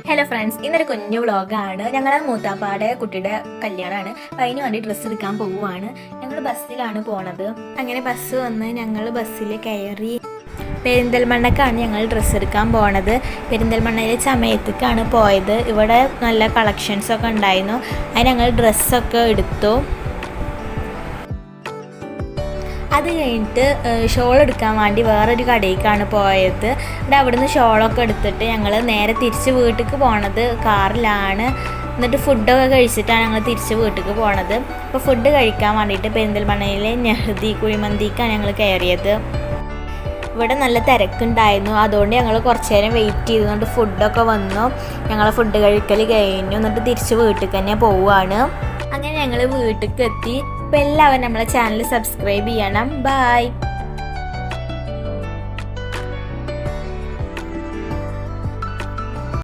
Hello friends, ഇന്നൊരു കുഞ്ഞു വ്ളോഗാണ്. ഞങ്ങളുടെ മൂത്താപ്പാടെ കുട്ടിയുടെ കല്യാണമാണ്. അപ്പം അതിന് വേണ്ടി ഡ്രസ്സ് എടുക്കാൻ പോവുകയാണ്. ഞങ്ങൾ ബസ്സിലാണ് പോണത്. അങ്ങനെ ബസ് വന്ന് ഞങ്ങൾ ബസ്സിൽ കയറി പെരിന്തൽമണ്ണക്കാണ് ഞങ്ങൾ ഡ്രസ്സ് എടുക്കാൻ പോണത്. പെരിന്തൽമണ്ണയിലെ ചമയത്തേക്കാണ് പോയത്. ഇവിടെ നല്ല കളക്ഷൻസൊക്കെ ഉണ്ടായിരുന്നു. അതിന് ഞങ്ങൾ ഡ്രസ്സൊക്കെ എടുത്തു. അത് കഴിഞ്ഞിട്ട് ഷോൾ എടുക്കാൻ വേണ്ടി വേറൊരു കടയിലേക്കാണ് പോയത്. അവിടുന്ന് ഷോളൊക്കെ എടുത്തിട്ട് ഞങ്ങൾ നേരെ തിരിച്ച് വീട്ടിലേക്ക് പോണത് കാറിലാണ്. എന്നിട്ട് ഫുഡൊക്കെ കഴിച്ചിട്ടാണ് ഞങ്ങൾ തിരിച്ച് വീട്ടിലേക്ക് പോണത്. അപ്പോൾ ഫുഡ് കഴിക്കാൻ വേണ്ടിയിട്ട് പെരിന്തൽമണ്ണയിലെ നെഹ്ദി കുഴിമന്തിക്കാണ് ഞങ്ങൾ കയറിയത്. ഇവിടെ നല്ല തിരക്കുണ്ടായിരുന്നു. അതുകൊണ്ട് ഞങ്ങൾ കുറച്ച് നേരം വെയിറ്റ് ചെയ്തുകൊണ്ട് ഫുഡൊക്കെ വന്നു. ഞങ്ങൾ ഫുഡ് കഴിക്കൽ കഴിഞ്ഞു. എന്നിട്ട് തിരിച്ച് വീട്ടിലേക്ക് തന്നെ പോവുകയാണ്. അങ്ങനെ ഞങ്ങൾ വീട്ടിലേക്ക് എത്തി. അപ്പോൾ എല്ലാവരും നമ്മളെ ചാനൽ സബ്സ്ക്രൈബ് ചെയ്യണം. ബൈ.